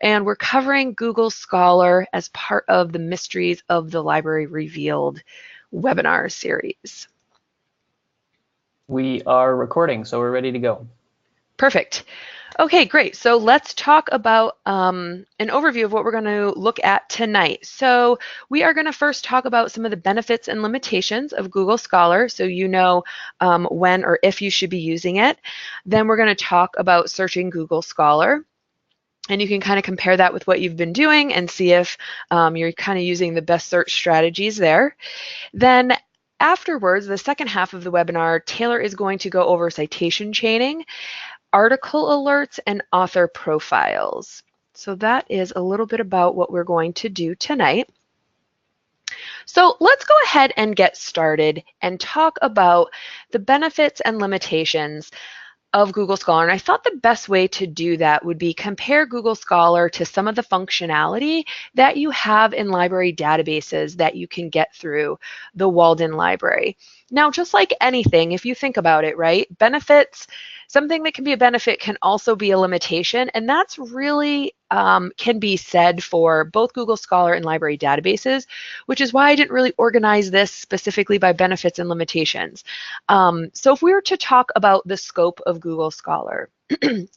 and we're covering Google Scholar as part of the Mysteries of the Library Revealed webinar series. We are recording, so we're ready to go. Perfect. Okay, great. So let's talk about an overview of what we're going to look at tonight. So we are going to first talk about some of the benefits and limitations of Google Scholar, so you know when or if you should be using it. Then we're going to talk about searching Google Scholar. And you can kind of compare that with what you've been doing and see if you're kind of using the best search strategies there. Then afterwards, the second half of the webinar, Taylor is going to go over citation chaining, article alerts, and author profiles. So that is a little bit about what we're going to do tonight. So let's go ahead and get started and talk about the benefits and limitations of Google Scholar. And I thought the best way to do that would be compare Google Scholar to some of the functionality that you have in library databases that you can get through the Walden Library. Now, just like anything, if you think about it, right, benefits, something that can be a benefit can also be a limitation, and that's really can be said for both Google Scholar and library databases, which is why I didn't really organize this specifically by benefits and limitations. So if we were to talk about the scope of Google Scholar,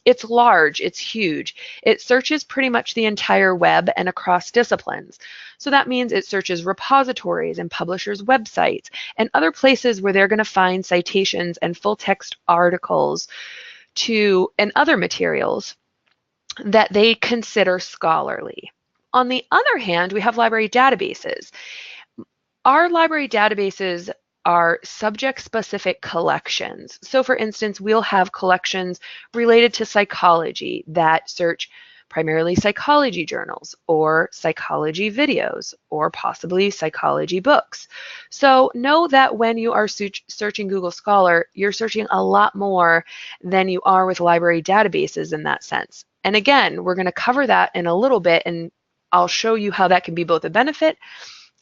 it's large, it's huge. It searches pretty much the entire web and across disciplines. So that means it searches repositories and publishers' websites and other places where they're going to find citations and full text articles and other materials that they consider scholarly. On the other hand, we have library databases. Our library databases are subject-specific collections. So for instance, we'll have collections related to psychology that search primarily psychology journals or psychology videos or possibly psychology books. So know that when you are searching Google Scholar, you're searching a lot more than you are with library databases in that sense. And again, we're going to cover that in a little bit, and I'll show you how that can be both a benefit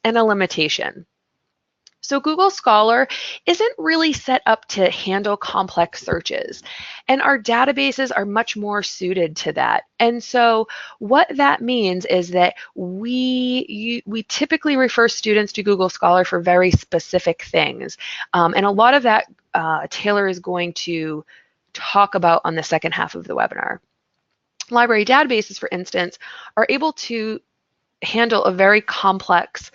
and a limitation. So Google Scholar isn't really set up to handle complex searches, and our databases are much more suited to that. And so what that means is that we typically refer students to Google Scholar for very specific things. And a lot of that Taylor is going to talk about on the second half of the webinar. Library databases, for instance, are able to handle a very complex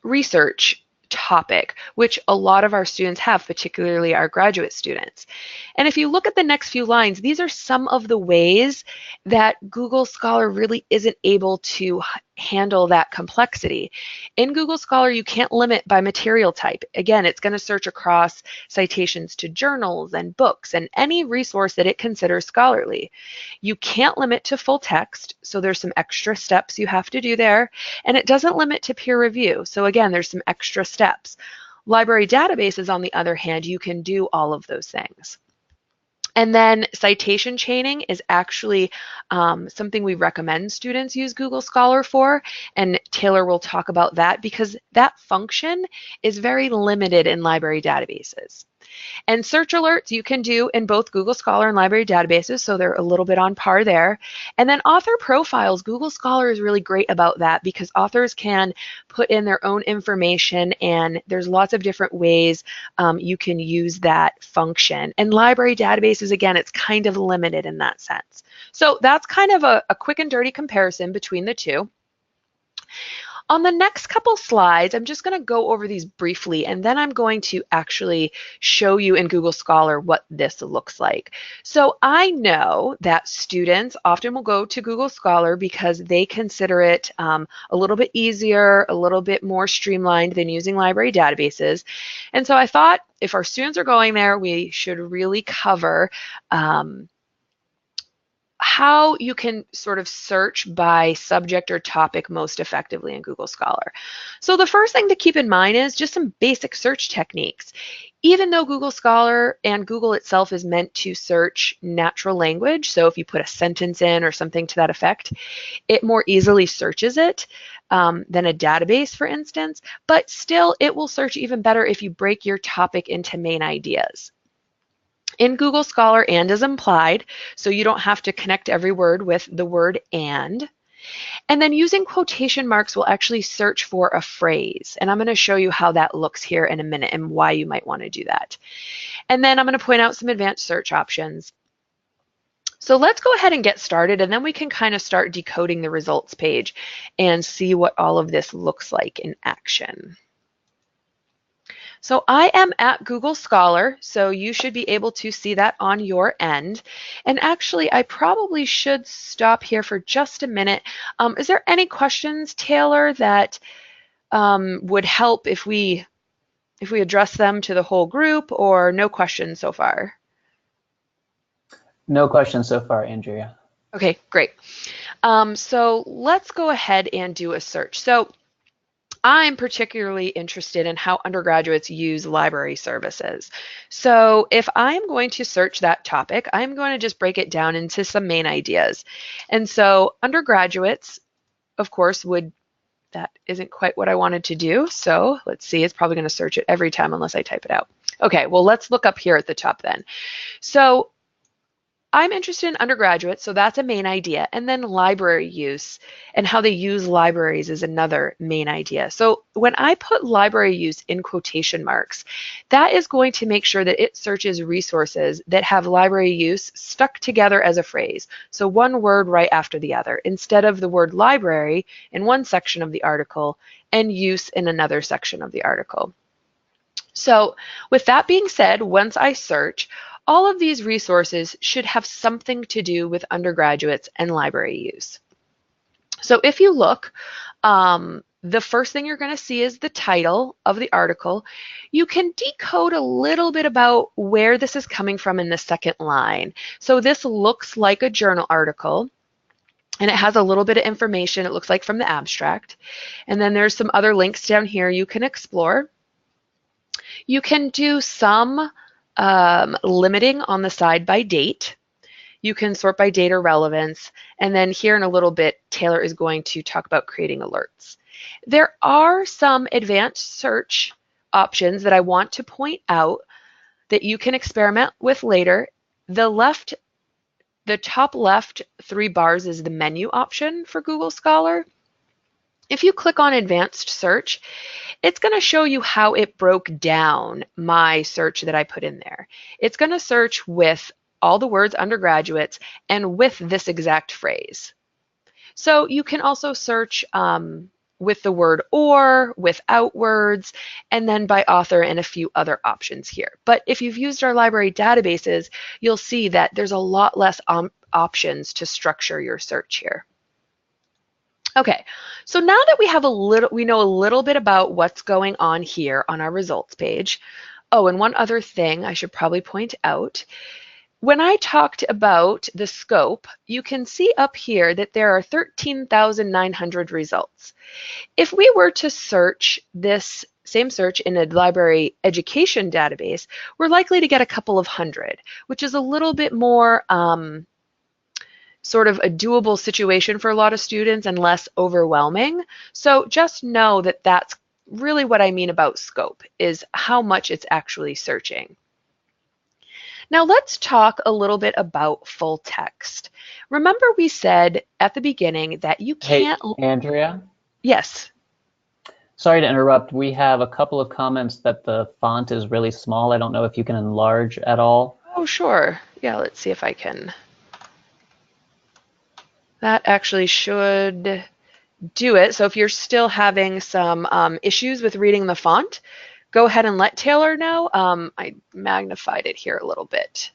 research topic, which a lot of our students have, particularly our graduate students. And if you look at the next few lines, these are some of the ways that Google Scholar really isn't able to handle that complexity. In Google Scholar, you can't limit by material type. Again, it's going to search across citations to journals and books and any resource that it considers scholarly. You can't limit to full text, so there's some extra steps you have to do there, and it doesn't limit to peer review. So again, there's some extra steps. Library databases, on the other hand, you can do all of those things. And then citation chaining is actually something we recommend students use Google Scholar for, and Taylor will talk about that because that function is very limited in library databases. And search alerts you can do in both Google Scholar and library databases, so they're a little bit on par there. And then author profiles, Google Scholar is really great about that because authors can put in their own information, and there's lots of different ways you can use that function. And library databases, again, it's kind of limited in that sense. So that's kind of a quick and dirty comparison between the two. On the next couple slides, I'm just going to go over these briefly, and then I'm going to actually show you in Google Scholar what this looks like. So I know that students often will go to Google Scholar because they consider it a little bit easier, a little bit more streamlined than using library databases. And so I thought if our students are going there, we should really cover how you can sort of search by subject or topic most effectively in Google Scholar. So the first thing to keep in mind is just some basic search techniques. Even though Google Scholar and Google itself is meant to search natural language, so if you put a sentence in or something to that effect, it more easily searches it than a database, for instance, but still it will search even better if you break your topic into main ideas. In Google Scholar, and is implied, so you don't have to connect every word with the word and. And then using quotation marks will actually search for a phrase. And I'm going to show you how that looks here in a minute and why you might want to do that. And then I'm going to point out some advanced search options. So let's go ahead and get started, and then we can kind of start decoding the results page and see what all of this looks like in action. So I am at Google Scholar, so you should be able to see that on your end. And actually, I probably should stop here for just a minute. Is there any questions, Taylor, that would help if we address them to the whole group, or no questions so far? No questions so far, Andrea. Okay, great. So let's go ahead and do a search. So I'm particularly interested in how undergraduates use library services. So if I'm going to search that topic, I'm going to just break it down into some main ideas. And so undergraduates, of course, that isn't quite what I wanted to do. So let's see, it's probably going to search it every time unless I type it out. Okay, well, let's look up here at the top then. So I'm interested in undergraduates, so that's a main idea. And then library use and how they use libraries is another main idea. So when I put library use in quotation marks, that is going to make sure that it searches resources that have library use stuck together as a phrase. So one word right after the other, instead of the word library in one section of the article and use in another section of the article. So with that being said, once I search, all of these resources should have something to do with undergraduates and library use. So if you look, the first thing you're going to see is the title of the article. You can decode a little bit about where this is coming from in the second line. So this looks like a journal article, and it has a little bit of information, it looks like, from the abstract. And then there's some other links down here you can explore. You can do some limiting on the side by date. You can sort by date or relevance. And then here in a little bit, Taylor is going to talk about creating alerts. There are some advanced search options that I want to point out that you can experiment with later. The top left 3 bars is the menu option for Google Scholar. If you click on advanced search, it's going to show you how it broke down my search that I put in there. It's going to search with all the words undergraduates and with this exact phrase. So you can also search with the word or, without words, and then by author and a few other options here. But if you've used our library databases, you'll see that there's a lot less options to structure your search here. Okay, so now that we know a little bit about what's going on here on our results page. Oh, and one other thing I should probably point out. When I talked about the scope, you can see up here that there are 13,900 results. If we were to search this same search in a library education database, we're likely to get a couple of hundred, which is a little bit more sort of a doable situation for a lot of students and less overwhelming. So just know that that's really what I mean about scope, is how much it's actually searching. Now let's talk a little bit about full text. Remember we said at the beginning that you can't... Hey, Andrea? Yes. Sorry to interrupt. We have a couple of comments that the font is really small. I don't know if you can enlarge at all. Oh, sure. Yeah, let's see if I can. That actually should do it. So if you're still having some issues with reading the font, go ahead and let Taylor know. I magnified it here a little bit.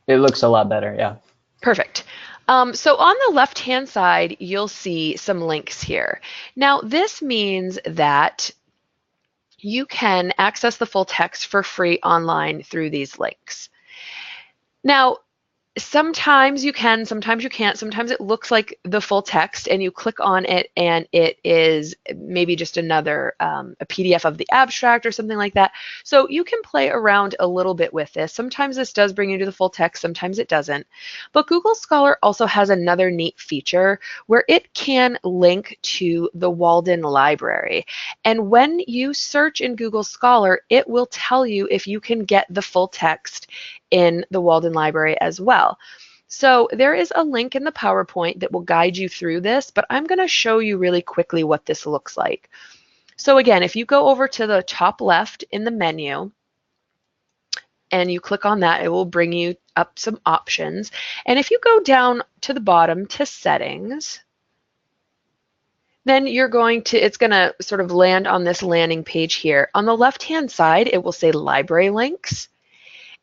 It looks a lot better, yeah. Perfect. So on the left-hand side, you'll see some links here. Now, this means that you can access the full text for free online through these links. Now, Sometimes you can, sometimes you can't. Sometimes it looks like the full text and you click on it and it is maybe just another a PDF of the abstract or something like that. So you can play around a little bit with this. Sometimes this does bring you to the full text, sometimes it doesn't. But Google Scholar also has another neat feature where it can link to the Walden Library. And when you search in Google Scholar, it will tell you if you can get the full text in the Walden Library as well. So there is a link in the PowerPoint that will guide you through this, but I'm going to show you really quickly what this looks like. So again, if you go over to the top left in the menu and you click on that, it will bring you up some options. And if you go down to the bottom to settings, then it's going to sort of land on this landing page here. On the left-hand side, it will say library links.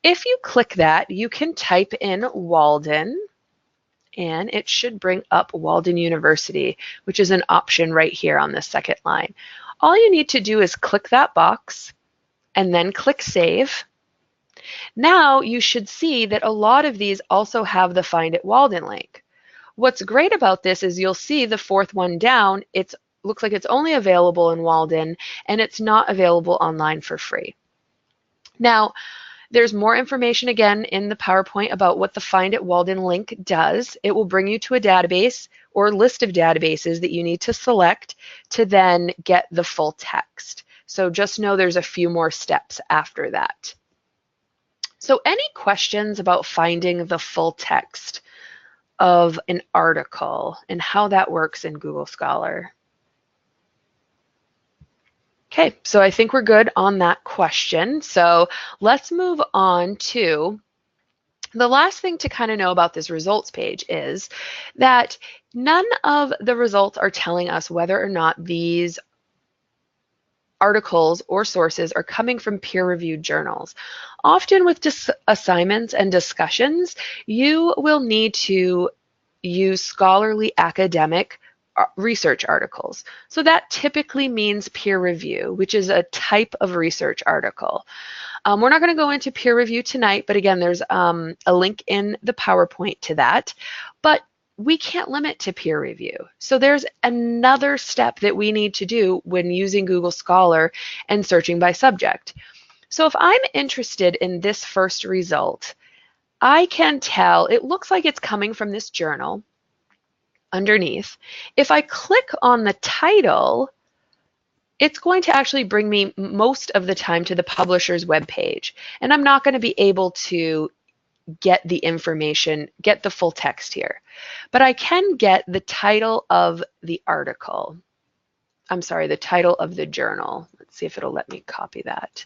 If you click that, you can type in Walden, and it should bring up Walden University, which is an option right here on the second line. All you need to do is click that box and then click Save. Now you should see that a lot of these also have the Find It Walden link. What's great about this is you'll see the fourth one down, it looks like it's only available in Walden and it's not available online for free. Now, there's more information again in the PowerPoint about what the Find It Walden link does. It will bring you to a database or list of databases that you need to select to then get the full text. So just know there's a few more steps after that. So any questions about finding the full text of an article and how that works in Google Scholar? Okay, so I think we're good on that question. So let's move on to the last thing to kind of know about this results page is that none of the results are telling us whether or not these articles or sources are coming from peer-reviewed journals. Often with assignments and discussions, you will need to use scholarly academic research articles. So that typically means peer review, which is a type of research article. We're not going to go into peer review tonight, but again, there's a link in the PowerPoint to that. But we can't limit to peer review. So there's another step that we need to do when using Google Scholar and searching by subject. So if I'm interested in this first result, I can tell it looks like it's coming from this journal underneath. If I click on the title, it's going to actually bring me most of the time to the publisher's webpage. And I'm not going to be able to get the information, get the full text here. But I can get the title of the article. I'm sorry, the title of the journal. Let's see if it'll let me copy that.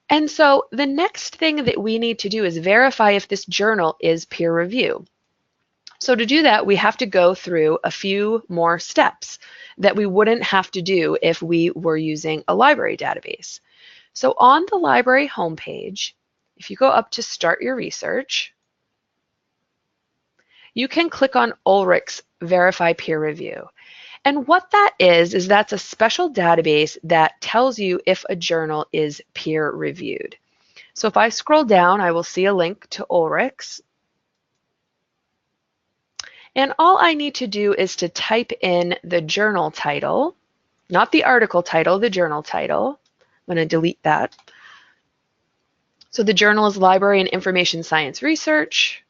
And so the next thing that we need to do is verify if this journal is peer review. So to do that, we have to go through a few more steps that we wouldn't have to do if we were using a library database. So on the library homepage, if you go up to Start Your Research, you can click on Ulrich's Verify Peer Review. And what that is that's a special database that tells you if a journal is peer reviewed. So if I scroll down, I will see a link to Ulrich's. And all I need to do is to type in the journal title, not the article title, the journal title. I'm going to delete that. So the journal is Library and Information Science Research.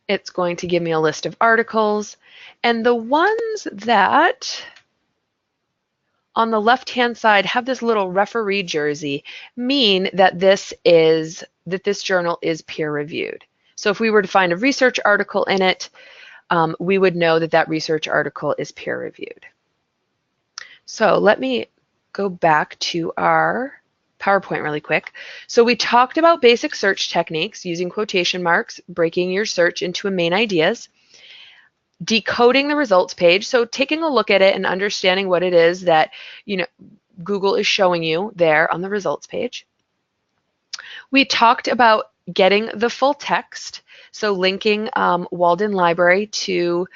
It's going to give me a list of articles. And the ones that on the left-hand side have this little referee jersey mean that this journal is peer-reviewed. So if we were to find a research article in it, we would know that that research article is peer-reviewed. So let me go back to our PowerPoint really quick. So we talked about basic search techniques, using quotation marks, breaking your search into main ideas, decoding the results page, so taking a look at it and understanding what it is that Google is showing you there on the results page. We talked about getting the full text, so linking Walden Library to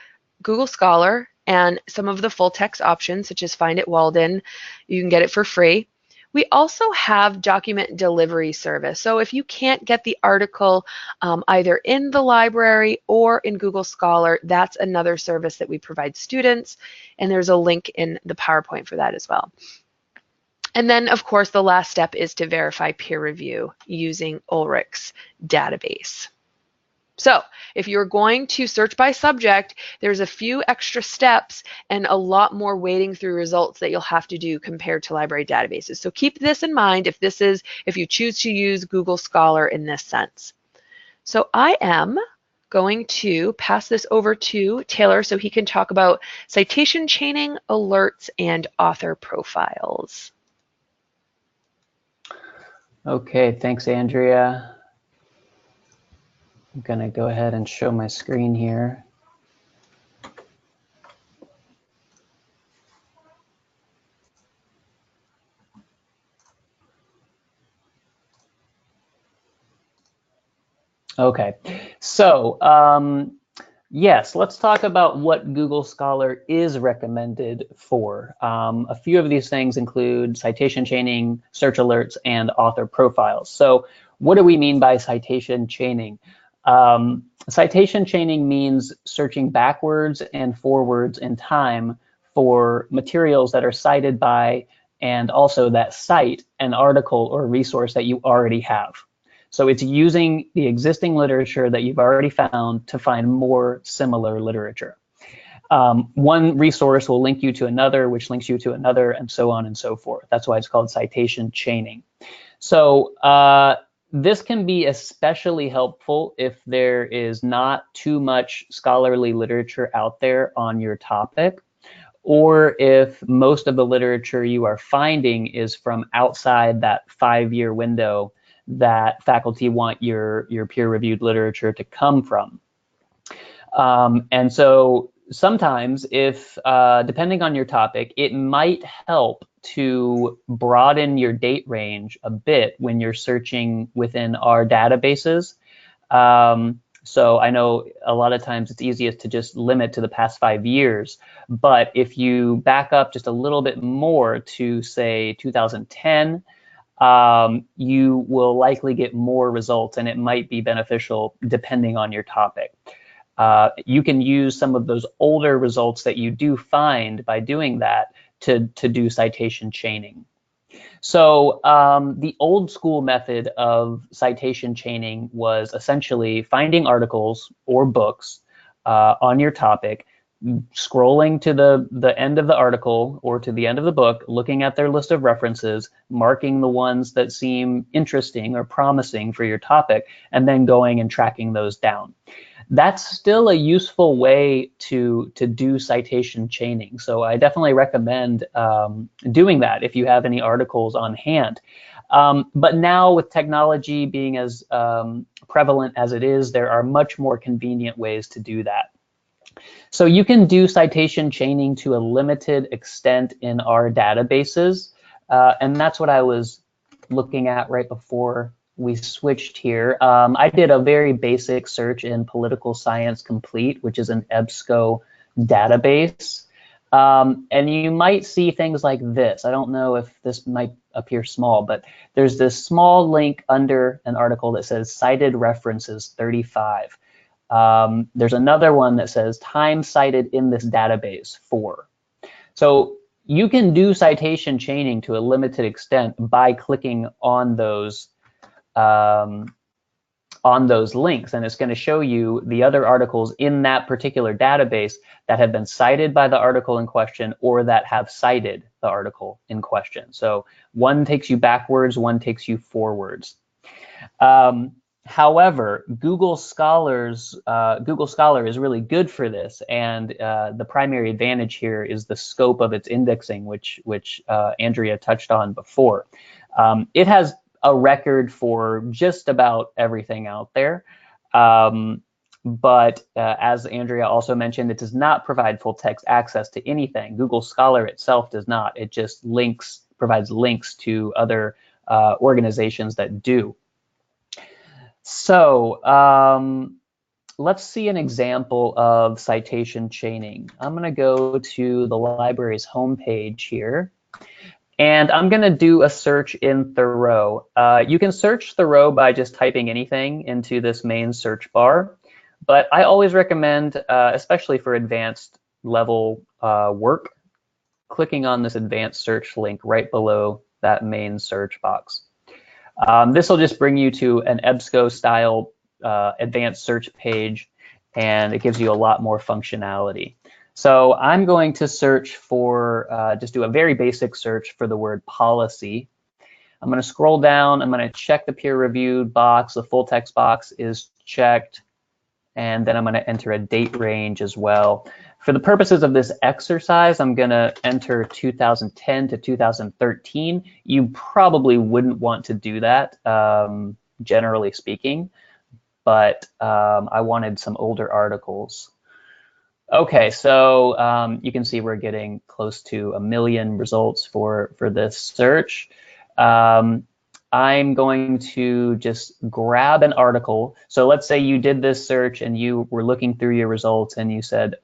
Google Scholar and some of the full text options, such as Find It Walden. You can get it for free. We also have document delivery service. So if you can't get the article either in the library or in Google Scholar, that's another service that we provide students, and there's a link in the PowerPoint for that as well. And then, of course, the last step is to verify peer review using Ulrich's database. So if you're going to search by subject, there's a few extra steps and a lot more wading through results that you'll have to do compared to library databases. So keep this in mind if you choose to use Google Scholar in this sense. So I am going to pass this over to Taylor so he can talk about citation chaining, alerts, and author profiles. Okay, thanks, Andrea. I'm going to go ahead and show my screen here. Okay, so yes, let's talk about what Google Scholar is recommended for. A few of these things include citation chaining, search alerts, and author profiles. So what do we mean by citation chaining? Citation chaining means searching backwards and forwards in time for materials that are cited by and also that cite an article or resource that you already have. So it's using the existing literature that you've already found to find more similar literature. One resource will link you to another, which links you to another, and so on and so forth. That's why it's called citation chaining. So this can be especially helpful if there is not too much scholarly literature out there on your topic, or if most of the literature you are finding is from outside that 5-year window that faculty want your peer-reviewed literature to come from. And so sometimes if, depending on your topic, it might help to broaden your date range a bit when you're searching within our databases. So I know a lot of times it's easiest to just limit to the past 5 years, but if you back up just a little bit more to say 2010, you will likely get more results, and it might be beneficial depending on your topic. You can use some of those older results that you do find by doing that to do citation chaining. So the old school method of citation chaining was essentially finding articles or books on your topic, scrolling to the end of the article or to the end of the book, looking at their list of references, marking the ones that seem interesting or promising for your topic, and then going and tracking those down. That's still a useful way to do citation chaining. So I definitely recommend doing that if you have any articles on hand. But now with technology being as prevalent as it is, there are much more convenient ways to do that. So you can do citation chaining to a limited extent in our databases. And that's what I was looking at right before we switched here. I did a very basic search in Political Science Complete, which is an EBSCO database. And you might see things like this. I don't know if this might appear small, but there's this small link under an article that says cited references 35. There's another one that says time cited in this database 4. So you can do citation chaining to a limited extent by clicking on those links, and it's going to show you the other articles in that particular database that have been cited by the article in question or that have cited the article in question. So one takes you backwards, one takes you forwards. However, Google Scholar is really good for this, and the primary advantage here is the scope of its indexing, which Andrea touched on before. It has a record for just about everything out there, but as Andrea also mentioned, it does not provide full text access to anything. Google Scholar itself does not. It just provides links to other organizations that do. So let's see an example of citation chaining. I'm going to go to the library's homepage here. And I'm going to do a search in Thoreau. You can search Thoreau by just typing anything into this main search bar. But I always recommend, especially for advanced level work, clicking on this advanced search link right below that main search box. This will just bring you to an EBSCO style advanced search page, and it gives you a lot more functionality. So I'm going to search for, just do a very basic search for the word policy. I'm going to scroll down. I'm going to check the peer-reviewed box. The full text box is checked. And then I'm going to enter a date range as well. For the purposes of this exercise, I'm going to enter 2010 to 2013. You probably wouldn't want to do that, generally speaking, but I wanted some older articles. Okay, so you can see we're getting close to 1 million results for this search. I'm going to just grab an article. So let's say you did this search and you were looking through your results and you said,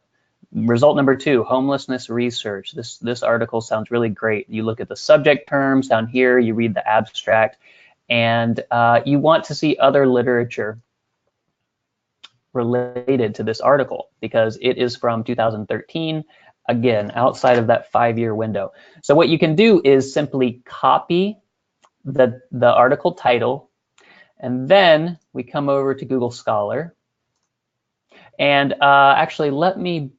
result number 2, homelessness research. This article sounds really great. You look at the subject terms down here, you read the abstract, and you want to see other literature related to this article because it is from 2013, again, outside of that 5-year window. So what you can do is simply copy the article title, and then we come over to Google Scholar. And actually, let me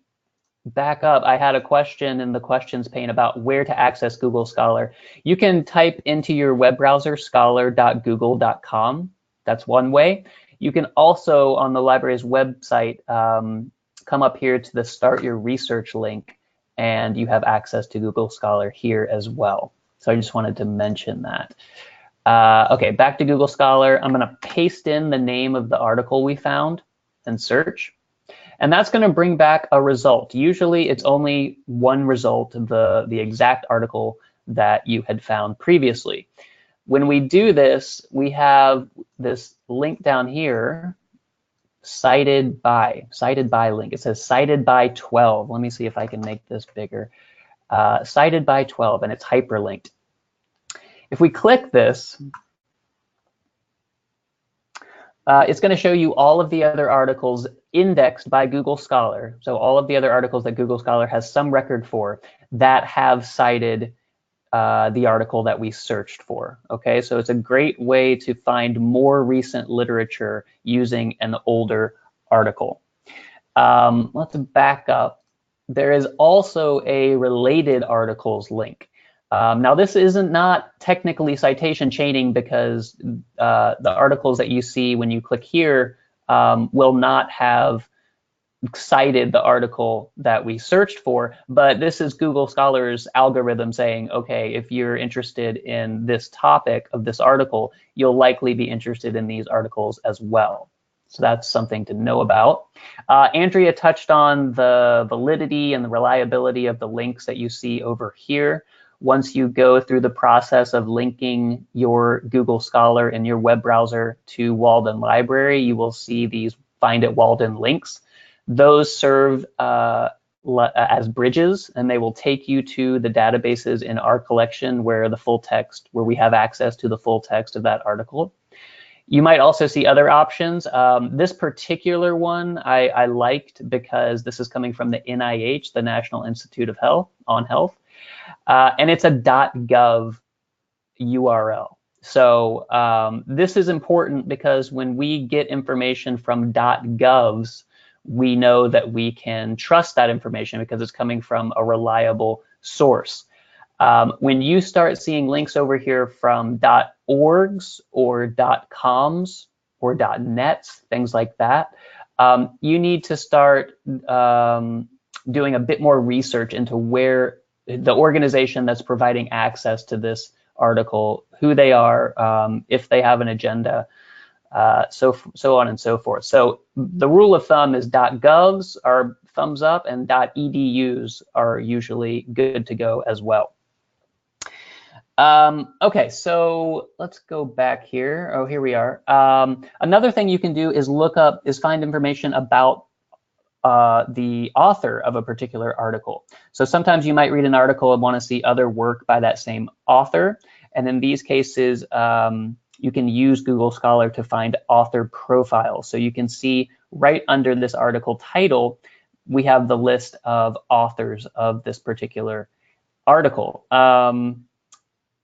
back up. I had a question in the questions pane about where to access Google Scholar. You can type into your web browser scholar.google.com. That's one way. You can also, on the library's website, come up here to the Start Your Research link, and you have access to Google Scholar here as well. So I just wanted to mention that. Okay, back to Google Scholar. I'm going to paste in the name of the article we found and search. And that's going to bring back a result. Usually it's only one result, the exact article that you had found previously. When we do this, we have this link down here, cited by link. It says cited by 12. Let me see if I can make this bigger. Cited by 12, and it's hyperlinked. If we click this, it's going to show you all of the other articles indexed by Google Scholar. So all of the other articles that Google Scholar has some record for that have cited the article that we searched for. Okay, so it's a great way to find more recent literature using an older article. Let's back up. There is also a related articles link. Now this isn't not technically citation chaining because the articles that you see when you click here will not have cited the article that we searched for, but this is Google Scholar's algorithm saying, okay, if you're interested in this topic of this article, you'll likely be interested in these articles as well. So that's something to know about. Andrea touched on the validity and the reliability of the links that you see over here. Once you go through the process of linking your Google Scholar in your web browser to Walden Library, you will see these Find It Walden links. Those serve as bridges, and they will take you to the databases in our collection where we have access to the full text of that article. You might also see other options. This particular one I liked because this is coming from the NIH, the National Institute of Health, and it's a .gov URL. So this is important because when we get information from .govs, we know that we can trust that information because it's coming from a reliable source. When you start seeing links over here from .orgs or .coms or .nets, things like that, you need to start doing a bit more research into where the organization that's providing access to this article, who they are, if they have an agenda, so on and so forth. So the rule of thumb is .govs are thumbs up and .edus are usually good to go as well. Okay, so let's go back here. Oh, here we are. Another thing you can do is find information about the author of a particular article. So sometimes you might read an article and want to see other work by that same author. And in these cases, you can use Google Scholar to find author profiles. So you can see right under this article title, we have the list of authors of this particular article.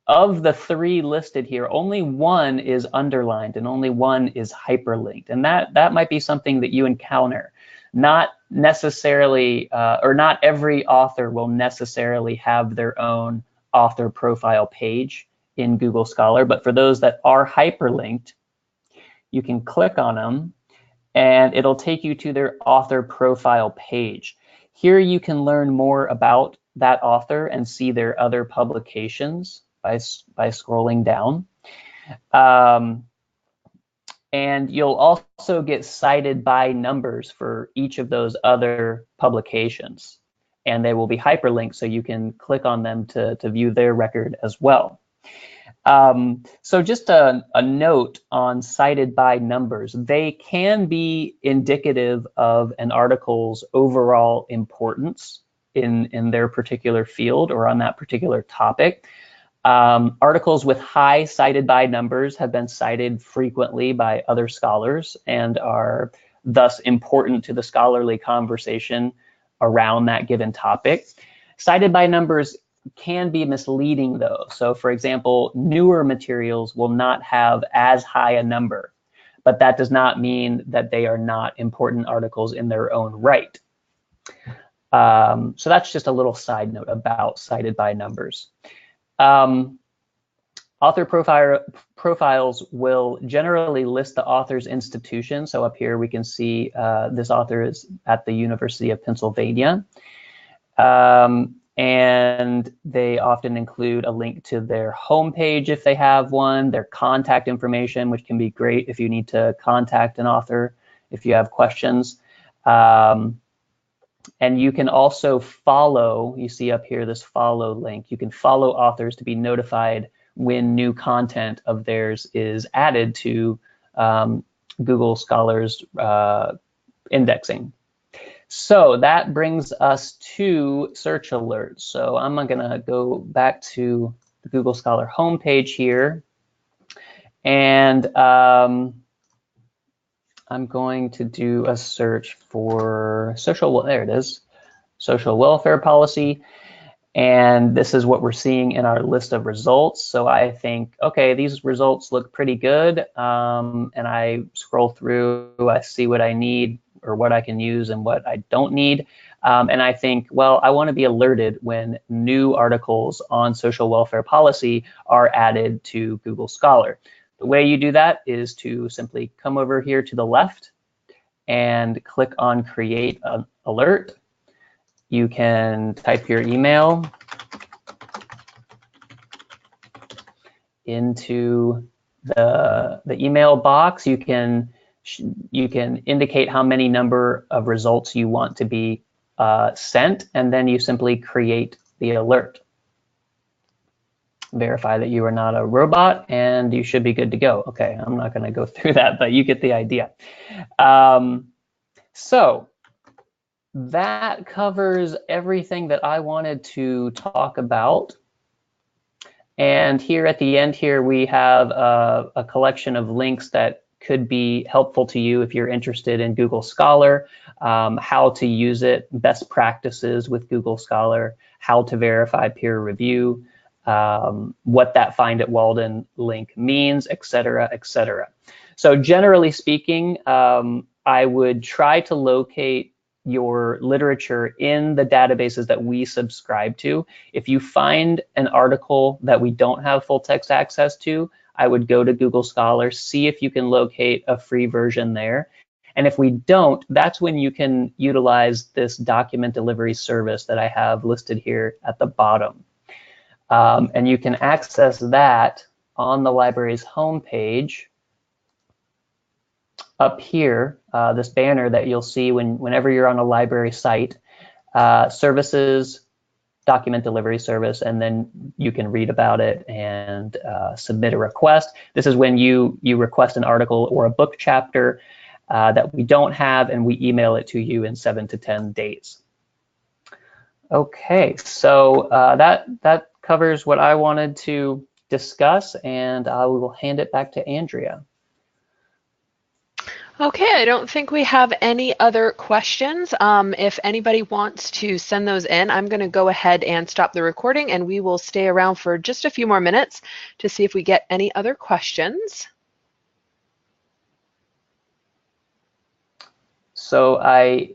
Of the 3 listed here, only 1 is underlined and only 1 is hyperlinked. And that might be something that you encounter. Not necessarily, or not every author will necessarily have their own author profile page in Google Scholar, but for those that are hyperlinked, you can click on them and it'll take you to their author profile page. Here you can learn more about that author and see their other publications by scrolling down. And you'll also get cited by numbers for each of those other publications. And they will be hyperlinked, so you can click on them to view their record as well. So just a note on cited by numbers. They can be indicative of an article's overall importance in their particular field or on that particular topic. Articles with high cited by numbers have been cited frequently by other scholars and are thus important to the scholarly conversation around that given topic. Cited by numbers can be misleading though. So for example, newer materials will not have as high a number, but that does not mean that they are not important articles in their own right. So that's just a little side note about cited by numbers. Author profiles will generally list the author's institution. So up here we can see this author is at the University of Pennsylvania. And they often include a link to their homepage if they have one, their contact information, which can be great if you need to contact an author if you have questions. And you can also follow, you see up here this follow link, you can follow authors to be notified when new content of theirs is added to Google Scholar's indexing. So that brings us to search alerts. So I'm gonna go back to the Google Scholar homepage here, and I'm going to do a search for there it is, social welfare policy. And this is what we're seeing in our list of results. So I think, okay, these results look pretty good. And I scroll through, I see what I need or what I can use and what I don't need. And I think, well, I want to be alerted when new articles on social welfare policy are added to Google Scholar. The way you do that is to simply come over here to the left and click on Create an Alert. You can type your email into the email box. You can indicate how many number of results you want to be sent, and then you simply create the alert. Verify that you are not a robot, and you should be good to go. Okay, I'm not going to go through that, but you get the idea. So that covers everything that I wanted to talk about. And here at the end here, we have a collection of links that could be helpful to you if you're interested in Google Scholar, how to use it, best practices with Google Scholar, how to verify peer review, what that Find at Walden link means, et cetera, et cetera. So generally speaking, I would try to locate your literature in the databases that we subscribe to. If you find an article that we don't have full text access to, I would go to Google Scholar, see if you can locate a free version there. And if we don't, that's when you can utilize this document delivery service that I have listed here at the bottom. And you can access that on the library's homepage. Up here, this banner that you'll see whenever you're on a library site, services, document delivery service, and then you can read about it and submit a request. This is when you request an article or a book chapter. that we don't have, and we email it to you in 7 to 10 days. Okay, so that covers what I wanted to discuss, and I will hand it back to Andrea. Okay, I don't think we have any other questions. If anybody wants to send those in, I'm going to go ahead and stop the recording, and we will stay around for just a few more minutes to see if we get any other questions. So I